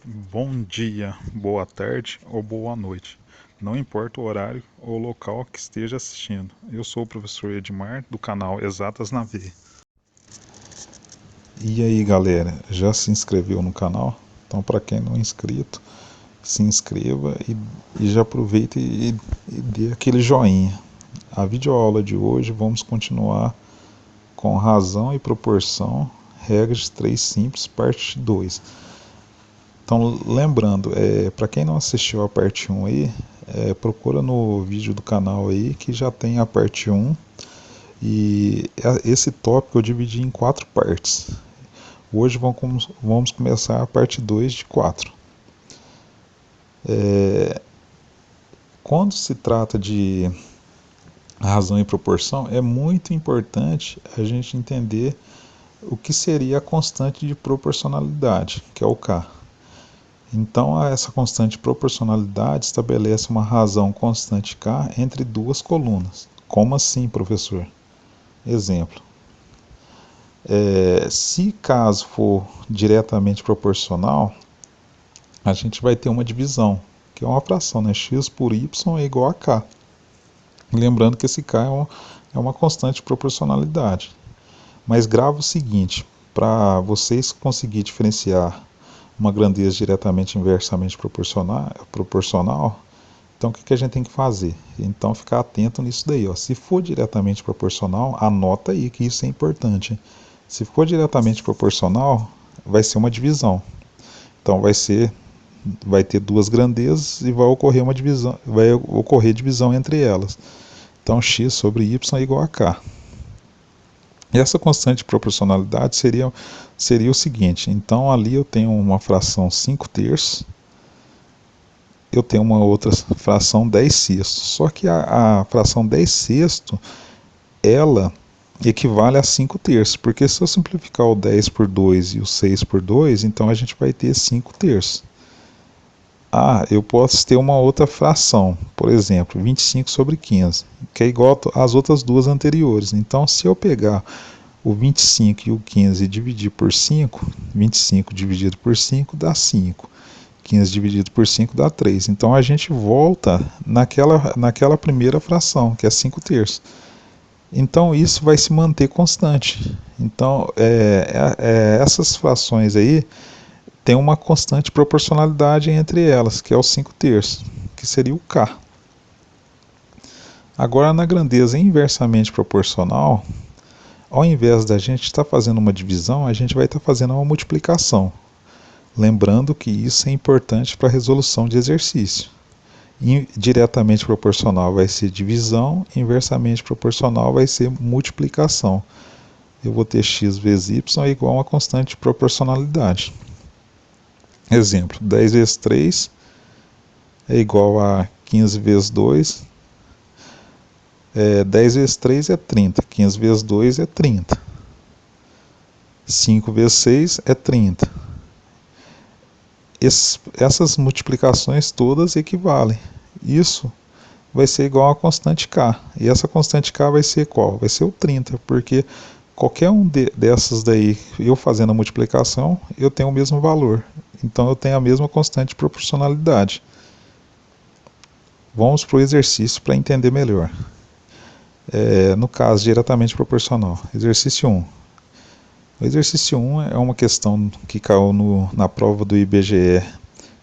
Bom dia, boa tarde ou boa noite. Não importa o horário ou local que esteja assistindo. Eu sou o professor Edmar, do canal Exatas na Veia. E aí, galera, já se inscreveu no canal? Então, para quem não é inscrito, se inscreva e já aproveita e dê aquele joinha. A videoaula de hoje vamos continuar com razão e proporção, regras 3 simples, parte 2. Então, lembrando, para quem não assistiu a parte 1 aí, procura no vídeo do canal aí que já tem a parte 1 e esse tópico eu dividi em 4 partes. Hoje vamos começar a parte 2 de 4. Quando se trata de razão e proporção, é muito importante a gente entender o que seria a constante de proporcionalidade, que é o K. Então, essa constante de proporcionalidade estabelece uma razão constante K entre duas colunas. Como assim, professor? Exemplo. Se caso for diretamente proporcional, a gente vai ter uma divisão, que é uma fração, né? X por y é igual a K. Lembrando que esse K é uma constante de proporcionalidade. Mas grava o seguinte, para vocês conseguirem diferenciar uma grandeza diretamente inversamente proporcional, então o que a gente tem que fazer? Então ficar atento nisso daí. Ó. Se for diretamente proporcional, anota aí que isso é importante. Se for diretamente proporcional, vai ser uma divisão. Então vai ter duas grandezas e vai ocorrer divisão entre elas. Então x sobre y é igual a k. E essa constante de proporcionalidade seria o seguinte, então ali eu tenho uma fração 5 terços, eu tenho uma outra fração 10 sextos, só que a fração 10 sextos, ela equivale a 5 terços, porque se eu simplificar o 10 por 2 e o 6 por 2, então a gente vai ter 5 terços. Eu posso ter uma outra fração, por exemplo, 25 sobre 15, que é igual às outras duas anteriores. Então, se eu pegar o 25 e o 15 dividir por 5, 25 dividido por 5 dá 5. 15 dividido por 5 dá 3. Então, a gente volta naquela primeira fração, que é 5 terços. Então, isso vai se manter constante. Então, essas frações aí tem uma constante proporcionalidade entre elas, que é o 5 terços, que seria o K. Agora, na grandeza inversamente proporcional, ao invés da gente estar fazendo uma divisão, a gente vai estar fazendo uma multiplicação. Lembrando que isso é importante para a resolução de exercício. Diretamente proporcional vai ser divisão, inversamente proporcional vai ser multiplicação. Eu vou ter x vezes y igual a uma constante de proporcionalidade. Exemplo, 10 vezes 3 é igual a 15 vezes 2. 10 vezes 3 é 30, 15 vezes 2 é 30. 5 vezes 6 é 30. Essas multiplicações todas equivalem. Isso vai ser igual a constante K. E essa constante K vai ser qual? Vai ser o 30, porque qualquer um dessas daí, eu fazendo a multiplicação, eu tenho o mesmo valor. Então eu tenho a mesma constante de proporcionalidade. Vamos para o exercício para entender melhor. No caso, diretamente proporcional. Exercício 1. O exercício 1 é uma questão que caiu na prova do IBGE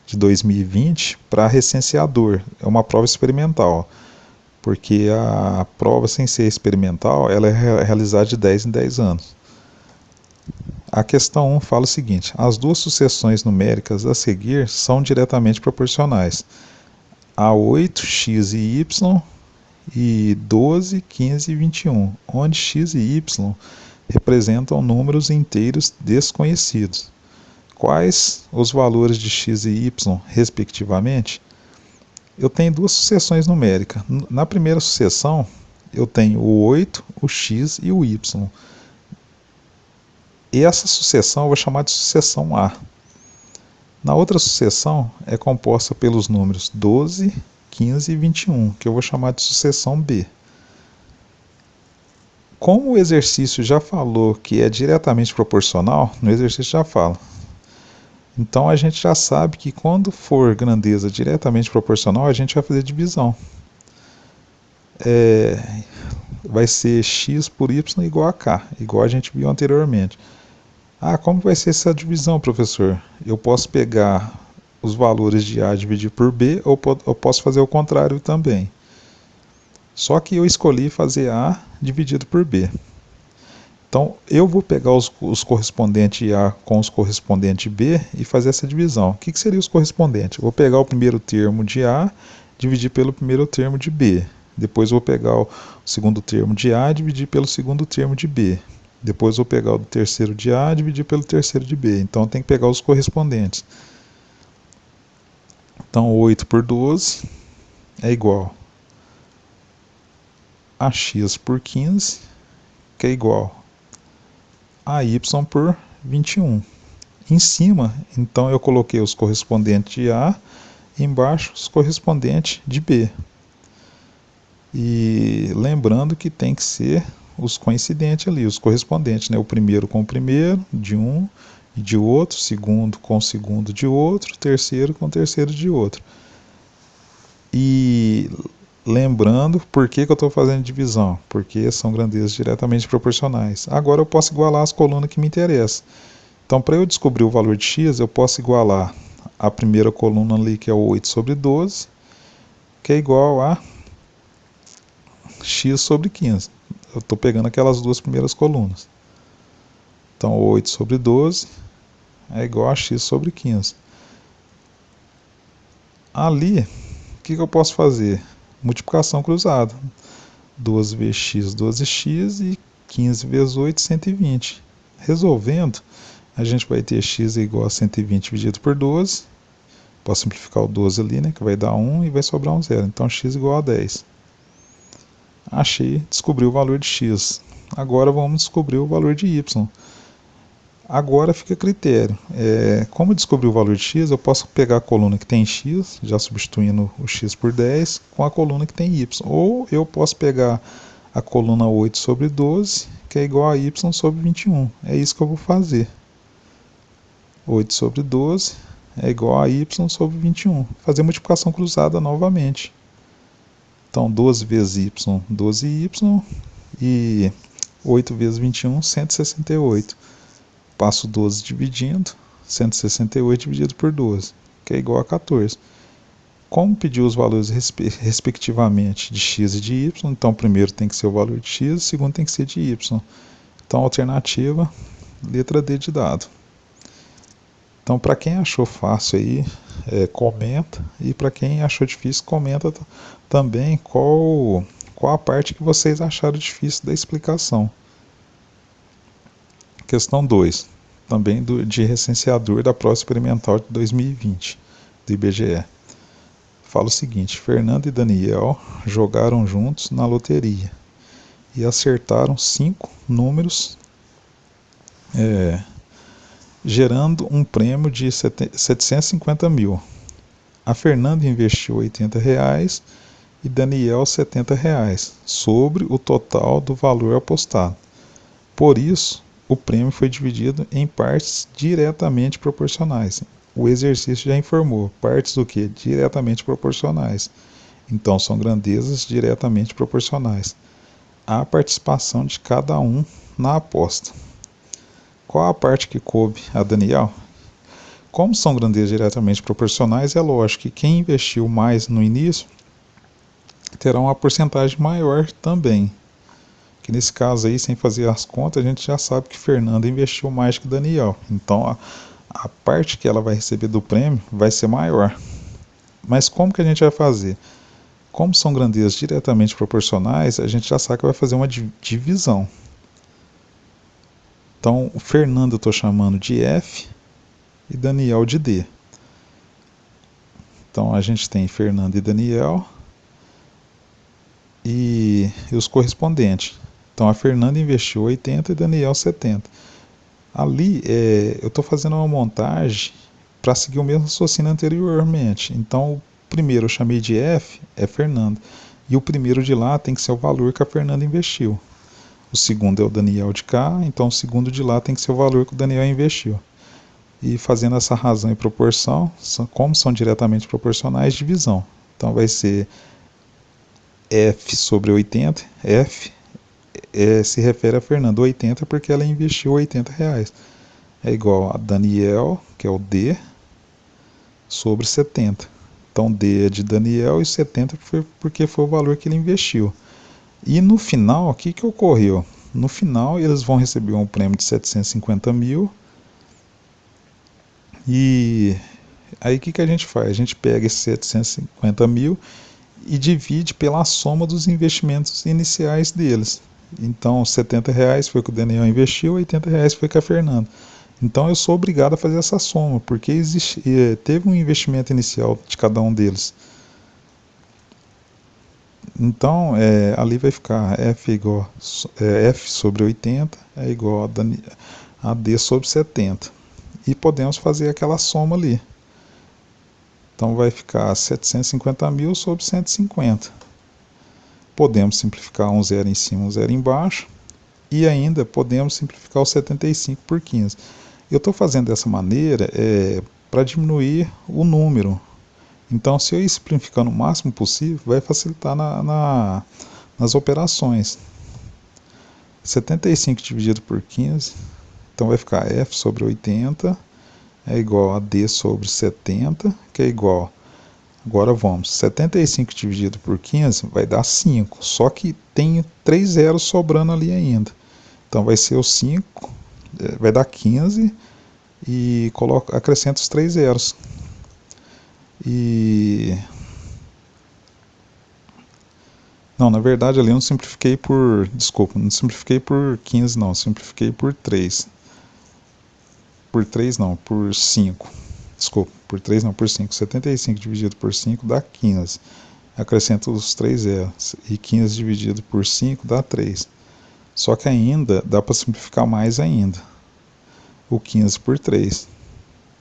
de 2020 para recenseador. É uma prova experimental, porque a prova sem ser experimental ela é realizada de 10 em 10 anos. A questão 1 fala o seguinte: as duas sucessões numéricas a seguir são diretamente proporcionais. A 8, x e y e 12, 15 e 21, onde x e y representam números inteiros desconhecidos. Quais os valores de x e y, respectivamente? Eu tenho duas sucessões numéricas. Na primeira sucessão, eu tenho o 8, o x e o y. E essa sucessão eu vou chamar de sucessão A. Na outra sucessão é composta pelos números 12, 15 e 21, que eu vou chamar de sucessão B. Como o exercício já falou que é diretamente proporcional, no exercício já fala. Então a gente já sabe que quando for grandeza diretamente proporcional, a gente vai fazer divisão. Vai ser x por y igual a k, igual a gente viu anteriormente. Ah, como vai ser essa divisão, professor? Eu posso pegar os valores de A e dividir por B, ou eu posso fazer o contrário também. Só que eu escolhi fazer A dividido por B. Então, eu vou pegar os correspondentes A com os correspondentes B e fazer essa divisão. O que seria os correspondentes? Eu vou pegar o primeiro termo de A, dividir pelo primeiro termo de B. Depois vou pegar o segundo termo de A e dividir pelo segundo termo de B. Depois vou pegar o terceiro de A e dividir pelo terceiro de B. Então tem que pegar os correspondentes. Então 8 por 12 é igual a x por 15, que é igual a y por 21. Em cima, então eu coloquei os correspondentes de A, e embaixo os correspondentes de B. E lembrando que tem que ser os coincidentes ali, os correspondentes, né? O primeiro com o primeiro, de um e de outro, segundo com o segundo de outro, terceiro com o terceiro de outro. E lembrando por que eu estou fazendo divisão, porque são grandezas diretamente proporcionais. Agora eu posso igualar as colunas que me interessam. Então, para eu descobrir o valor de x, eu posso igualar a primeira coluna ali, que é o 8 sobre 12, que é igual a x sobre 15. Eu estou pegando aquelas duas primeiras colunas. Então, 8 sobre 12 é igual a x sobre 15. Ali, o que eu posso fazer? Multiplicação cruzada. 12 vezes x, 12x, e 15 vezes 8, 120. Resolvendo, a gente vai ter x igual a 120 dividido por 12. Posso simplificar o 12 ali, né, que vai dar 1 e vai sobrar um zero. Então, x igual a 10. Achei, descobri o valor de x. Agora vamos descobrir o valor de y. Agora fica a critério. Como eu descobri o valor de x, eu posso pegar a coluna que tem x, já substituindo o x por 10, com a coluna que tem y. Ou eu posso pegar a coluna 8 sobre 12, que é igual a y sobre 21. É isso que eu vou fazer. 8 sobre 12 é igual a y sobre 21. Fazer multiplicação cruzada novamente. Então, 12 vezes y, 12y, e 8 vezes 21, 168. Passo 12 dividindo, 168 dividido por 12, que é igual a 14. Como pedir os valores respectivamente de x e de y, então primeiro tem que ser o valor de x, segundo tem que ser de y. Então, alternativa, letra D de dado. Então, para quem achou fácil aí, comenta, e para quem achou difícil, comenta também qual a parte que vocês acharam difícil da explicação. Questão 2, também de recenseador da prova experimental de 2020, do IBGE. Fala o seguinte: Fernando e Daniel jogaram juntos na loteria e acertaram 5 números, gerando um prêmio de 750 mil. A Fernanda investiu R$80 e Daniel R$70 sobre o total do valor apostado. Por isso, o prêmio foi dividido em partes diretamente proporcionais. O exercício já informou, partes do que? Diretamente proporcionais. Então, são grandezas diretamente proporcionais. Há participação de cada um na aposta. Qual a parte que coube a Daniel? Como são grandezas diretamente proporcionais, é lógico que quem investiu mais no início terá uma porcentagem maior também. Que nesse caso aí, sem fazer as contas, a gente já sabe que Fernanda investiu mais que Daniel. Então, a parte que ela vai receber do prêmio vai ser maior. Mas como que a gente vai fazer? Como são grandezas diretamente proporcionais, a gente já sabe que vai fazer uma divisão. Então, o Fernando eu estou chamando de F e Daniel de D. Então, a gente tem Fernando e Daniel e os correspondentes. Então, a Fernanda investiu 80 e Daniel 70. Ali, eu estou fazendo uma montagem para seguir o mesmo raciocínio anteriormente. Então, o primeiro eu chamei de F, é Fernando. E o primeiro de lá tem que ser o valor que a Fernanda investiu. O segundo é o Daniel de cá, então o segundo de lá tem que ser o valor que o Daniel investiu. e fazendo essa razão e proporção, como são diretamente proporcionais, divisão. Então vai ser F sobre 80, F se refere a Fernanda 80 porque ela investiu R$ 80. É igual a Daniel, que é o D, sobre 70. Então D é de Daniel e 70 porque foi o valor que ele investiu. E no final, o que ocorreu? No final, eles vão receber um prêmio de 750 mil. E aí o que a gente faz? A gente pega esses 750 mil e divide pela soma dos investimentos iniciais deles. Então, R$ 70 foi que o Daniel investiu, R$ 80 foi que a Fernanda. Então, eu sou obrigado a fazer essa soma, porque teve um investimento inicial de cada um deles. Então, ali vai ficar F sobre 80 é igual a D sobre 70. E podemos fazer aquela soma ali. Então vai ficar 750 mil sobre 150. Podemos simplificar um zero em cima, um zero embaixo. E ainda podemos simplificar o 75 por 15. Eu estou fazendo dessa maneira para diminuir o número. Então, se eu ir simplificando o máximo possível, vai facilitar nas operações. 75 dividido por 15, então vai ficar F sobre 80 é igual a D sobre 70, que é igual. Agora vamos, 75 dividido por 15 vai dar 5, só que tem 3 zeros sobrando ali ainda. Então vai ser o 5, vai dar 15 e acrescenta os 3 zeros. Não, na verdade ali eu não simplifiquei não simplifiquei por 15 não, simplifiquei por 3. Por 3 não, por 5. Desculpa, por 3 não, por 5. 75 dividido por 5 dá 15. Acrescento os 3 zeros. E 15 dividido por 5 dá 3. Só que ainda dá para simplificar mais ainda. O 15 por 3.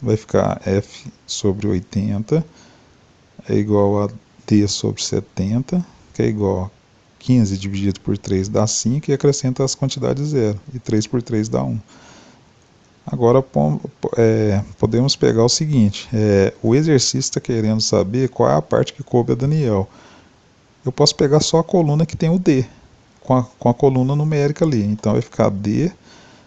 Vai ficar F sobre 80 é igual a D sobre 70, que é igual a 15 dividido por 3 dá 5 e acrescenta as quantidades zero. E 3 por 3 dá 1. Agora podemos pegar o seguinte, o exercício está querendo saber qual é a parte que coube a Daniel. Eu posso pegar só a coluna que tem o D, com a coluna numérica ali. Então vai ficar D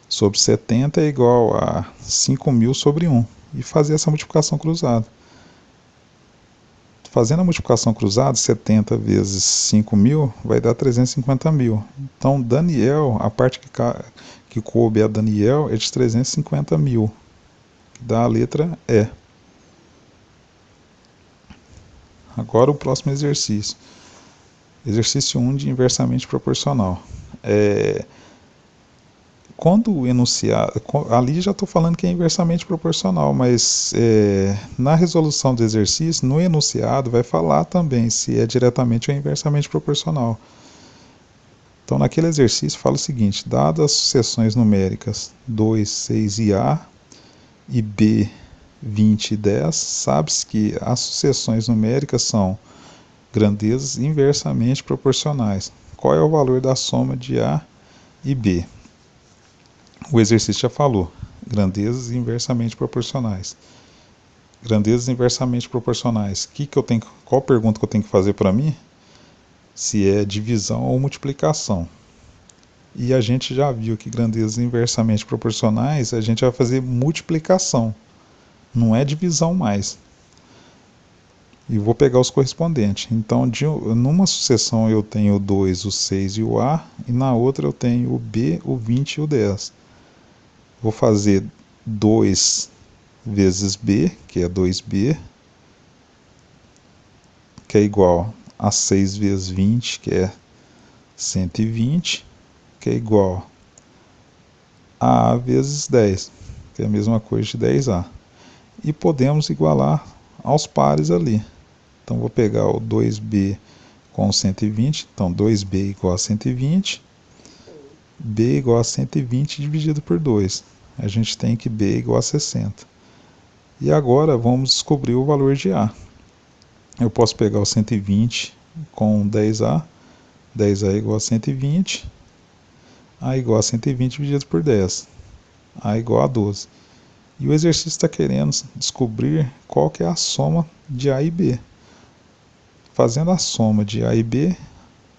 sobre 70 é igual a 5.000 sobre 1. E fazer essa multiplicação cruzada. Fazendo a multiplicação cruzada, 70 vezes 5.000 vai dar 350 mil. Então, Daniel, a parte que coube a Daniel é de 350 mil, que dá a letra E. Agora o próximo exercício. Exercício 1 de inversamente proporcional. Quando o enunciado, ali já estou falando que é inversamente proporcional, mas na resolução do exercício, no enunciado, vai falar também se é diretamente ou inversamente proporcional. Então, naquele exercício, fala o seguinte: dadas as sucessões numéricas 2, 6 e A, e B, 20 e 10, sabe-se que as sucessões numéricas são grandezas inversamente proporcionais. Qual é o valor da soma de A e B? O exercício já falou, grandezas inversamente proporcionais. Grandezas inversamente proporcionais. Qual pergunta que eu tenho que fazer para mim? Se é divisão ou multiplicação. E a gente já viu que grandezas inversamente proporcionais, a gente vai fazer multiplicação, não é divisão mais. E vou pegar os correspondentes. Então, numa sucessão eu tenho o 2, o 6 e o A, e na outra eu tenho o B, o 20 e o 10. Vou fazer 2 vezes B, que é 2B, que é igual a 6 vezes 20, que é 120, que é igual a vezes 10, que é a mesma coisa de 10A. E podemos igualar aos pares ali. Então, vou pegar o 2B com 120, então 2B igual a 120, B igual a 120 dividido por 2. A gente tem que B igual a 60. E agora vamos descobrir o valor de A. Eu posso pegar o 120 com 10A, 10A igual a 120, A igual a 120 dividido por 10, A igual a 12. E o exercício está querendo descobrir qual que é a soma de A e B. Fazendo a soma de A e B,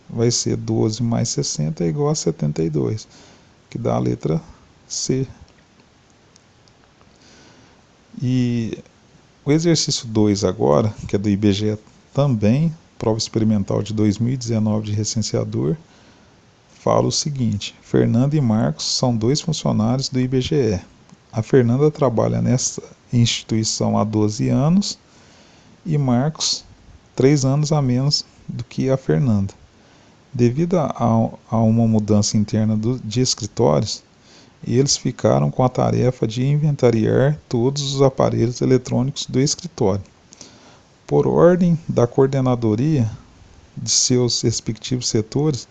vai ser 12 mais 60 é igual a 72, que dá a letra C. E o exercício 2 agora, que é do IBGE também, prova experimental de 2019 de recenseador, fala o seguinte: Fernanda e Marcos são 2 funcionários do IBGE. A Fernanda trabalha nessa instituição há 12 anos e Marcos 3 anos a menos do que a Fernanda. Devido a uma mudança interna de escritórios, eles ficaram com a tarefa de inventariar todos os aparelhos eletrônicos do escritório. Por ordem da coordenadoria de seus respectivos setores,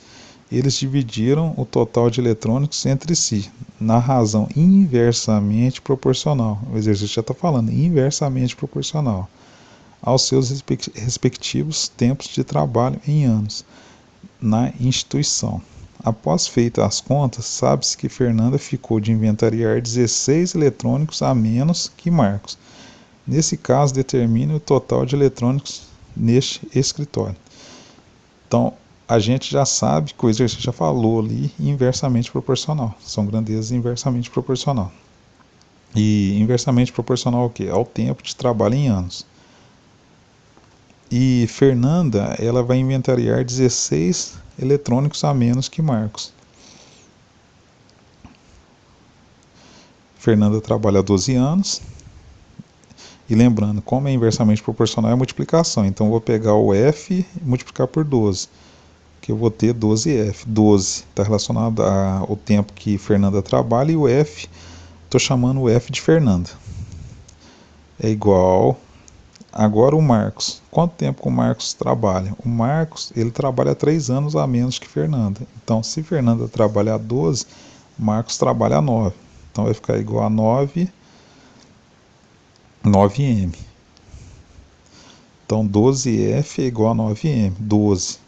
eles dividiram o total de eletrônicos entre si, na razão inversamente proporcional. O exercício já está falando, inversamente proporcional, aos seus respectivos tempos de trabalho em anos na instituição. Após feitas as contas, sabe-se que Fernanda ficou de inventariar 16 eletrônicos a menos que Marcos. Nesse caso, determine o total de eletrônicos neste escritório. Então, a gente já sabe que o exercício já falou ali inversamente proporcional. São grandezas inversamente proporcional. E inversamente proporcional ao quê? Ao tempo de trabalho em anos. E Fernanda, ela vai inventariar 16 eletrônicos a menos que Marcos. Fernanda trabalha há 12 anos. E lembrando, como é inversamente proporcional, é multiplicação. Então, eu vou pegar o F e multiplicar por 12. Que eu vou ter 12F. 12 está relacionado ao tempo que Fernanda trabalha, e o F, estou chamando o F de Fernanda. É igual. Agora o Marcos. Quanto tempo que o Marcos trabalha? O Marcos, ele trabalha 3 anos a menos que Fernanda. Então, se Fernanda trabalha 12, Marcos trabalha 9. Então, vai ficar igual a 9M. Então, 12F é igual a 9M. 12.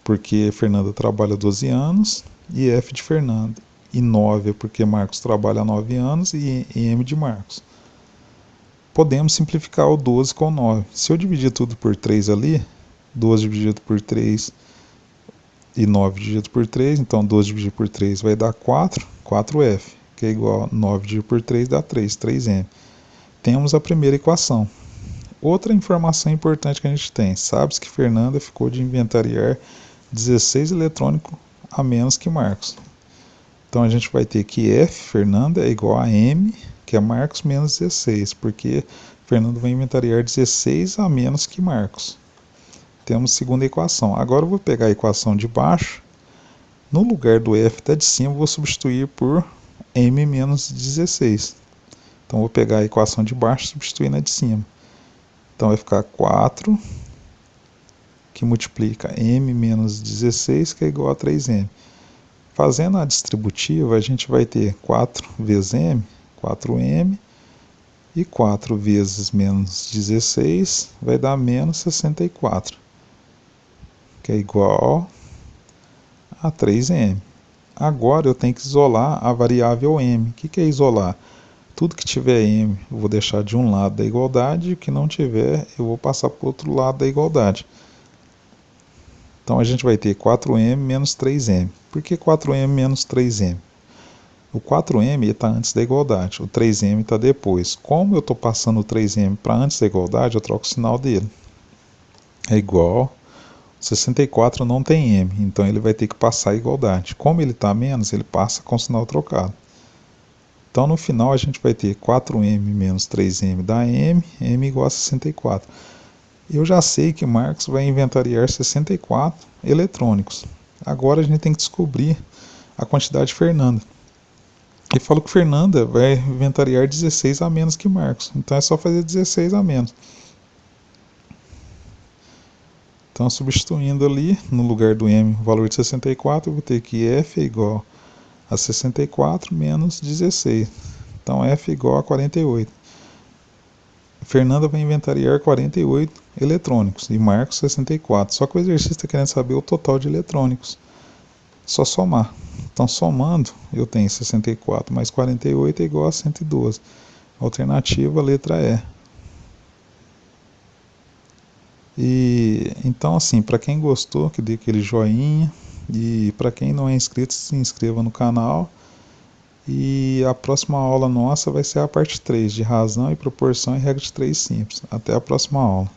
Porque Fernanda trabalha 12 anos e F de Fernanda. E 9 é porque Marcos trabalha 9 anos e M de Marcos. Podemos simplificar o 12 com 9. Se eu dividir tudo por 3 ali, 12 dividido por 3 e 9 dividido por 3, então 12 dividido por 3 vai dar 4, 4F, que é igual a 9 dividido por 3 dá 3, 3M. Temos a primeira equação. Outra informação importante que a gente tem, sabe-se que Fernanda ficou de inventariar 16 eletrônicos a menos que Marcos. Então a gente vai ter que F, Fernanda, é igual a M, que é Marcos menos 16, porque Fernando vai inventariar 16 a menos que Marcos. Temos a segunda equação. Agora eu vou pegar a equação de baixo. No lugar do F da de cima, eu vou substituir por M menos 16. Então eu vou pegar a equação de baixo e substituir na de cima. Então vai ficar 4, que multiplica M menos 16, que é igual a 3M. Fazendo a distributiva, a gente vai ter 4 vezes M, 4M, e 4 vezes menos 16 vai dar menos 64, que é igual a 3M. Agora eu tenho que isolar a variável M. O que é isolar? Tudo que tiver M eu vou deixar de um lado da igualdade, e o que não tiver eu vou passar para o outro lado da igualdade. Então a gente vai ter 4M menos 3M. Por que 4M menos 3M? O 4M está antes da igualdade, o 3M está depois. Como eu estou passando o 3M para antes da igualdade, eu troco o sinal dele. É igual, 64 não tem M, então ele vai ter que passar a igualdade. Como ele está menos, ele passa com o sinal trocado. Então no final a gente vai ter 4M menos 3M dá M, M igual a 64. Eu já sei que Marcos vai inventariar 64 eletrônicos. Agora a gente tem que descobrir a quantidade de Fernanda. Ele falou que Fernanda vai inventariar 16 a menos que Marcos. Então é só fazer 16 a menos. Então substituindo ali, no lugar do M, o valor de 64, eu vou ter que F é igual a 64 menos 16. Então F é igual a 48. Fernanda vai inventariar 48 eletrônicos e Marcos 64. Só que o exercício está querendo saber o total de eletrônicos. Só somar. Então, somando, eu tenho 64 mais 48 é igual a 112. Alternativa, letra E. E então, assim, para quem gostou, que dê aquele joinha, e para quem não é inscrito, se inscreva no canal. E a próxima aula nossa vai ser a parte 3 de razão e proporção e regra de 3 simples. Até a próxima aula.